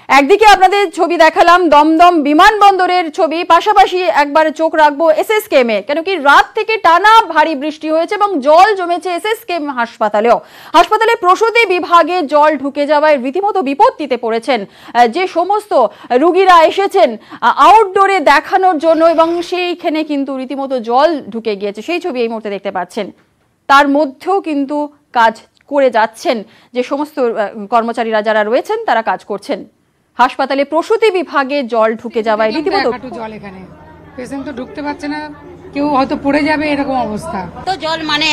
একদিকে আপনাদের ছবি দেখালাম দমদম বিমানবন্দরের ছবি, পাশাপাশি একবার চোখ রাখবো এসএসকেএম এ, কেন কি রাত থেকে টানা ভারী বৃষ্টি হয়েছে এবং জল জমেছে এসএসকেএম হাসপাতালেও। হাসপাতালে প্রসূতি বিভাগে জল ঢুকে যাওয়ায় রীতিমতো বিপত্তিতে পড়েছেন যে সমস্ত রোগীরা এসেছেন আউটডোরে দেখানোর জন্য, এবং সেইখানে কিন্তু রীতিমতো জল ঢুকে গিয়েছে। সেই ছবি এই মুহূর্তে দেখতে পাচ্ছেন। তার মধ্যেও কিন্তু কাজ করে যাচ্ছেন যে সমস্ত কর্মচারীরা যারা রয়েছেন তারা কাজ করছেন। হাসপাতালে প্রসূতি বিভাগে জল ঢুকে যাওয়ায় রীতিমতো জল, এখানে পেশেন্ট তো ঢুকতে পারছে না, কেউ হয়তো পড়ে যাবে এরকম অবস্থা। তো জল মানে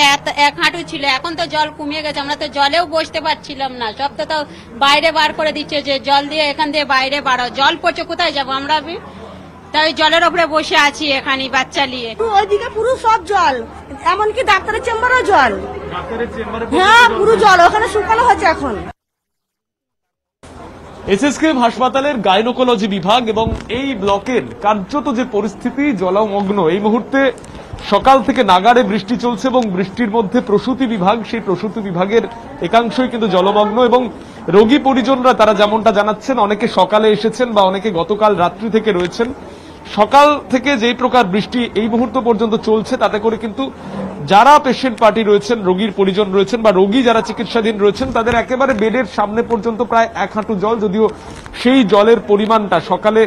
এক হাঁটু ছিল, এখন তো জল কমিয়ে গেছে, আমরা তো জলেও বসতে পারছিলাম না, সব তো বাইরে বার করে দিচ্ছে যে জল দিয়ে এখান দিয়ে বাইরে বাড়াও, জল পড়ছে কোথায় যাবো আমরা, তাই জলের উপরে বসে আছি এখানে বাচ্চা নিয়ে। ওইদিকে পুরো সব জল, এমনকি ডাক্তারের চেম্বারও জল, হ্যাঁ পুরো জল, ওখানে শুকানো হচ্ছে এখন। এসএসকেএম হাসপাতালের গাইনোকোলজি বিভাগ এবং এই ব্লকের কার্যত যে পরিস্থিতি জলমগ্ন। এই মুহূর্তে সকাল থেকে নাগাড়ে বৃষ্টি চলছে এবং বৃষ্টির মধ্যে প্রসূতি বিভাগ, সেই প্রসূতি বিভাগের একাংশই কিন্তু জলমগ্ন এবং রোগী পরিজনরা তারা যেমনটা জানাচ্ছেন, অনেকে সকালে এসেছেন বা অনেকে গতকাল রাত্রি থেকে রয়েছেন। সকাল থেকে যেই প্রকার বৃষ্টি এই মুহূর্ত পর্যন্ত চলছে তাতে করে কিন্তু যারা পেশেন্ট পার্টি রয়েছেন, রোগীর পরিজন রয়েছেন বা রোগী যারা চিকিৎসাধীন রয়েছেন তাদের একেবারে বেডের সামনে পর্যন্ত প্রায় এক হাঁটু জল, যদিও সেই জলের পরিমাণটা সকালে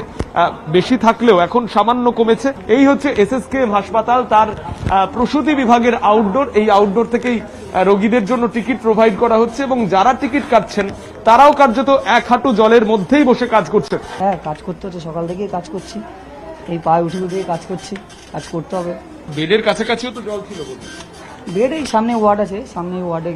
বেশি থাকলেও এখন সামান্য কমেছে। এই হচ্ছে এসএসকেএম হাসপাতাল, তার প্রসূতি বিভাগের আউটডোর। এই আউটডোর থেকেই রোগীদের জন্য টিকিট প্রোভাইড করা হচ্ছে এবং যারা টিকিট কাটছেন তারাও কার্যত এক হাঁটু জলের মধ্যেই বসে কাজ করছেন। হ্যাঁ, কাজ করতে হচ্ছে, সকাল থেকেই কাজ করছি, এই পায়ে উঠে দিয়ে কাজ করছি, কাজ করতে হবে। বেডের কাছাকাছিও তো জল ছিল, বেড এই সামনে ওয়ার্ড আছে, সামনে ওয়ার্ডে,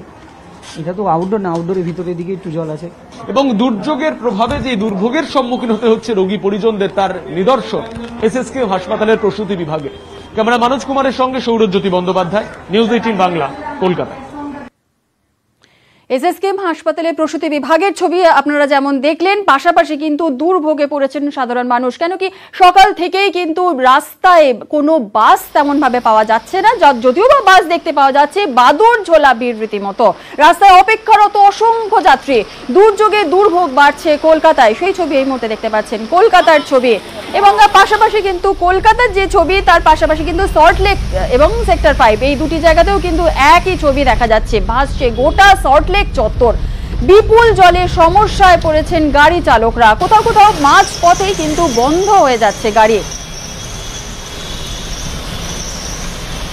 এটা তো আউটডোর না, আউটডোরের ভিতরের দিকে একটু জল আছে। এবং দুর্যোগের প্রভাবে যে দুর্ভোগের সম্মুখীন হতে হচ্ছে রোগী পরিজনদের, তার নিদর্শন এসএসকেএম হাসপাতালের প্রসূতি বিভাগে। ক্যামেরা মানুজ কুমারের সঙ্গে সৌরজ্যোতি বন্দ্যোপাধ্যায়, নিউজ 18 বাংলা, কলকাতা। এসএসকেএম হাসপাতালে প্রসূতি বিভাগের ছবি আপনারা যেমন দেখলেন, পাশাপাশি কিন্তু দুর্ভোগে পড়েছেন সাধারণ মানুষ, কেন কি সকাল থেকেই কিন্তু রাস্তায় কোনো বাস তেমন ভাবে পাওয়া যাচ্ছে না, যদিও বা বাস দেখতে পাওয়া যাচ্ছে বাদুর ঝোলা ভিড় রীতিমতো, রাস্তায় অপেক্ষারত অসংখ্য যাত্রী। দুর্যোগে দুর্ভোগ বাড়ছে কলকাতায়, সেই ছবি এই মুহূর্তে দেখতে পাচ্ছেন, কলকাতার ছবি। এবং পাশাপাশি কিন্তু কলকাতার যে ছবি তার পাশাপাশি কিন্তু সল্টলেক এবং সেক্টর 5 এই দুটি জায়গাতেও কিন্তু একই ছবি দেখা যাচ্ছে, ভাসছে গোটা সল্টলেক চত্বর। বিপুল জলে সমস্যায় পড়েছেন গাড়ি চালকরা, কোথাও কোথাও মাঝ পথেই কিন্তু বন্ধ হয়ে যাচ্ছে গাড়ি।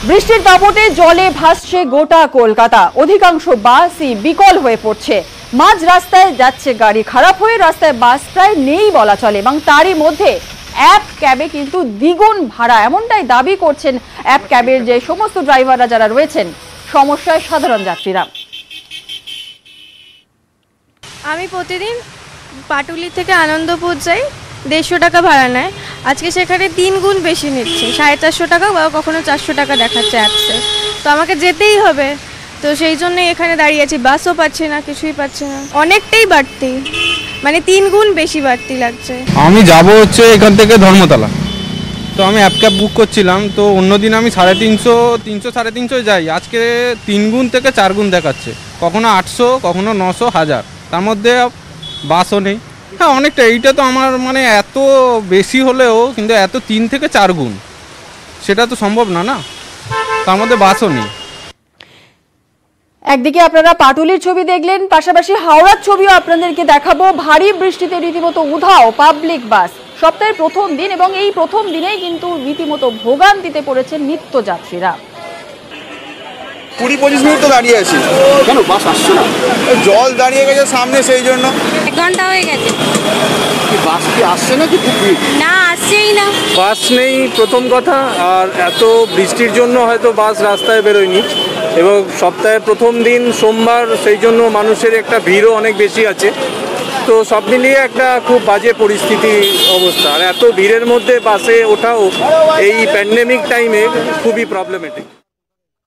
বৃষ্টির দাপটে জলে ভাসছে গোটা কলকাতা, অধিকাংশ বাসই বিকল হয়ে পড়ছে, মাঝ রাস্তায় যাচ্ছে গাড়ি, খারাপ হয়ে রাস্তায় বাস প্রায় নেই বলা চলে। এবং তারই মধ্যে অ্যাপ ক্যাবে কিন্তু দ্বিগুণ ভাড়া, এমনটাই দাবি করছেন অ্যাপ ক্যাবের যে সমস্ত ড্রাইভাররা যারা রয়েছেন। সমস্যায় সাধারণ যাত্রীরা। আমি প্রতিদিন পাটুলি থেকে আনন্দপুর যাই, 150 টাকা ভাড়া নেয়, আজকে সেখানে 3 গুণ বেশি নিচ্ছে, 450 টাকা বা কখনো 400 টাকা দেখাচ্ছে অ্যাপসে। তো আমাকে যেতেই হবে, তো সেই জন্যই এখানে দাঁড়িয়ে আছি, বাসও পাচ্ছি না, কিছুই পাচ্ছি না, অনেকটাই বাড়তি, মানে 3 গুণ বেশি বাড়তি লাগছে। আমি যাব হচ্ছে এখান থেকে ধর্মতলা, তো আমি অ্যাপ ক্যাব বুক করছিলাম, তো অন্যদিন আমি 350 350 যাই, আজকে 3 গুণ থেকে 4 গুণ দেখাচ্ছে, কখনো 800 কখনো 900 1000, তার মধ্যে বাসও নেই। হ্যাঁ অনেকটা, এইটা তো আমার মানে এত বেশি হলেও কিন্তু এত 3 থেকে 4 গুণ সেটা তো সম্ভব না, না তার মধ্যে বাসও নেই। একদিকে আপনারা পাটুলির ছবি দেখলেন, পাশাপাশি হাওড়ার ছবিও আপনাদেরকে দেখাবো। ভারী বৃষ্টিতে রীতিমতো উধাও পাবলিক বাস, সপ্তাহের প্রথম দিন এবং এই প্রথম দিনেই কিন্তু রীতিমতো ভোগান্তিতে পড়েছেন নিত্যযাত্রীরা। 20-25 মিনিট তো দাঁড়িয়ে আছি। কেন বাস আসছে না? জল দাঁড়িয়ে গেছে সামনে, সেই জন্য। 1 ঘন্টা হয়ে গেছে। বাস কি আসছে না, কি খুব ভিড়? না, আসছেই না, বাস নেই প্রথম কথা, আর এত বৃষ্টির জন্য হয়তো বাস রাস্তায় বেরোয়নি, এবং সপ্তাহের প্রথম দিন সোমবার, সেই জন্য মানুষের একটা ভিড়ও অনেক বেশি আছে। তো সব মিলিয়ে একটা খুব বাজে পরিস্থিতি অবস্থা, আর এত ভিড়ের মধ্যে বাসে ওঠাও এই প্যান্ডেমিক টাইমে খুবই প্রবলেমেটিক।